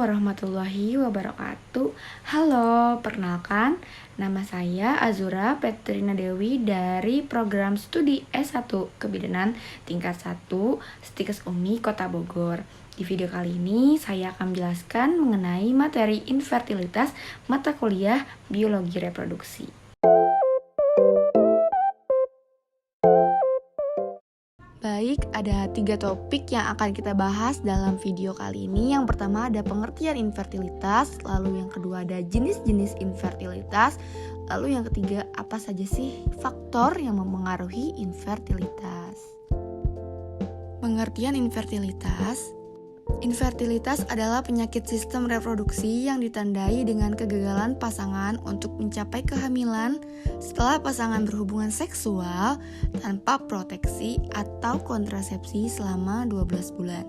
warahmatullahi wabarakatuh. Halo, perkenalkan, nama saya Azura Petrina Dewi dari program studi S1 Kebidanan tingkat 1 Stikes Umi Kota Bogor. Di video kali ini saya akan menjelaskan mengenai materi infertilitas mata kuliah biologi reproduksi. Baik, ada 3 topik yang akan kita bahas dalam video kali ini. Yang pertama ada pengertian infertilitas, lalu yang kedua ada jenis-jenis infertilitas, lalu yang ketiga apa saja sih faktor yang mempengaruhi infertilitas. Pengertian infertilitas. Infertilitas adalah penyakit sistem reproduksi yang ditandai dengan kegagalan pasangan untuk mencapai kehamilan setelah pasangan berhubungan seksual tanpa proteksi atau kontrasepsi selama 12 bulan.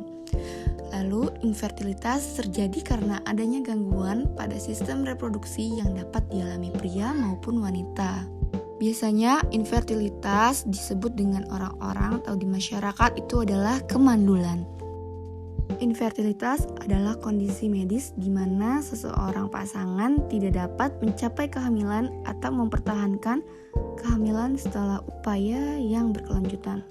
Lalu, infertilitas terjadi karena adanya gangguan pada sistem reproduksi yang dapat dialami pria maupun wanita. Biasanya, infertilitas disebut dengan orang-orang atau di masyarakat itu adalah kemandulan. Infertilitas adalah kondisi medis di mana seseorang pasangan tidak dapat mencapai kehamilan atau mempertahankan kehamilan setelah upaya yang berkelanjutan.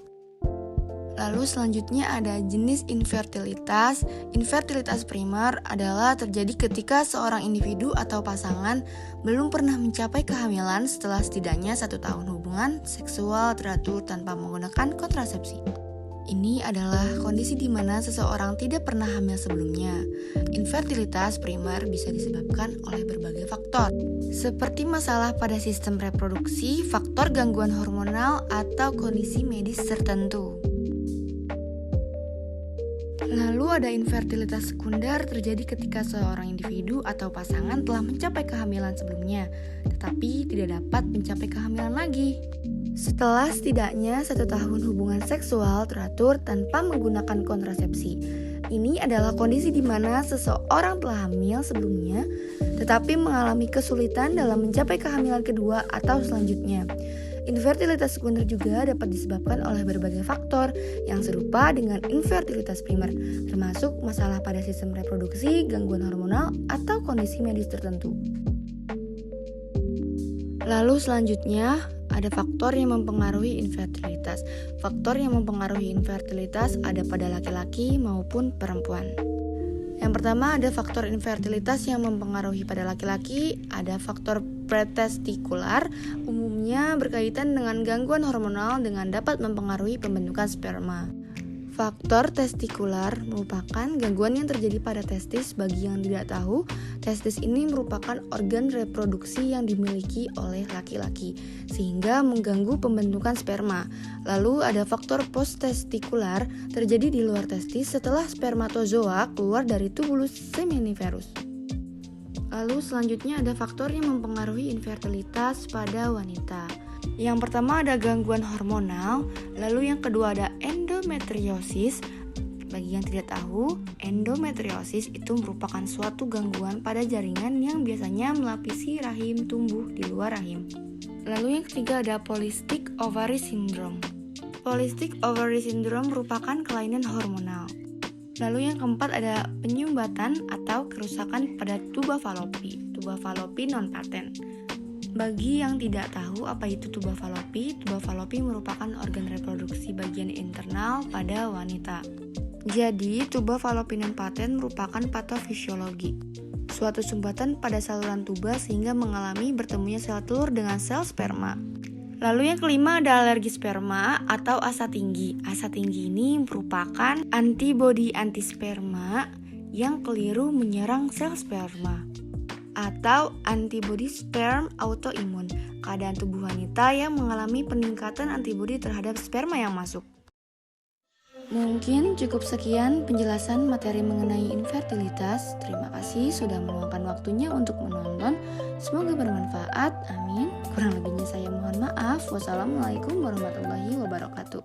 Lalu selanjutnya ada jenis infertilitas. Infertilitas primer adalah terjadi ketika seorang individu atau pasangan belum pernah mencapai kehamilan setelah setidaknya 1 tahun hubungan seksual teratur tanpa menggunakan kontrasepsi. Ini adalah kondisi di mana seseorang tidak pernah hamil sebelumnya. Infertilitas primer bisa disebabkan oleh berbagai faktor, seperti masalah pada sistem reproduksi, faktor gangguan hormonal, atau kondisi medis tertentu. Lalu ada infertilitas sekunder terjadi ketika seorang individu atau pasangan telah mencapai kehamilan sebelumnya, tetapi tidak dapat mencapai kehamilan lagi. Setelah setidaknya 1 tahun hubungan seksual teratur tanpa menggunakan kontrasepsi. Ini adalah kondisi di mana seseorang telah hamil sebelumnya, tetapi mengalami kesulitan dalam mencapai kehamilan kedua atau selanjutnya. Infertilitas sekunder juga dapat disebabkan oleh berbagai faktor yang serupa dengan infertilitas primer, termasuk masalah pada sistem reproduksi, gangguan hormonal, atau kondisi medis tertentu. Lalu selanjutnya, ada faktor yang mempengaruhi infertilitas. Faktor yang mempengaruhi infertilitas ada pada laki-laki maupun perempuan. Yang pertama ada faktor infertilitas yang mempengaruhi pada laki-laki. Ada faktor pretestikular, umumnya berkaitan dengan gangguan hormonal dengan dapat mempengaruhi pembentukan sperma. Faktor testikular merupakan gangguan yang terjadi pada testis. Bagi yang tidak tahu, testis ini merupakan organ reproduksi yang dimiliki oleh laki-laki, sehingga mengganggu pembentukan sperma. Lalu ada faktor posttestikular terjadi di luar testis setelah spermatozoa keluar dari tubulus seminiferus. Lalu selanjutnya ada faktor yang mempengaruhi infertilitas pada wanita. Yang pertama ada gangguan hormonal, lalu yang kedua ada endometriosis. Bagi yang tidak tahu, endometriosis itu merupakan suatu gangguan pada jaringan yang biasanya melapisi rahim tumbuh di luar rahim. Lalu yang ketiga ada polycystic ovary syndrome. Polycystic ovary syndrome merupakan kelainan hormonal. Lalu yang keempat ada penyumbatan atau kerusakan pada tuba Fallopi non-patent. Bagi yang tidak tahu apa itu tuba Fallopi merupakan organ reproduksi bagian internal pada wanita. Jadi, tuba Fallopi non-patent merupakan patofisiologi, suatu sumbatan pada saluran tuba sehingga mengalami bertemunya sel telur dengan sel sperma. Lalu yang kelima ada alergi sperma atau asa tinggi. Asa tinggi ini merupakan antibodi antisperma yang keliru menyerang sel sperma, atau antibodi sperm autoimun, keadaan tubuh wanita yang mengalami peningkatan antibodi terhadap sperma yang masuk. Mungkin cukup sekian penjelasan materi mengenai infertilitas. Terima kasih sudah meluangkan waktunya untuk menonton. Semoga bermanfaat. Amin. Kurang lebihnya saya mohon maaf. Wassalamualaikum warahmatullahi wabarakatuh.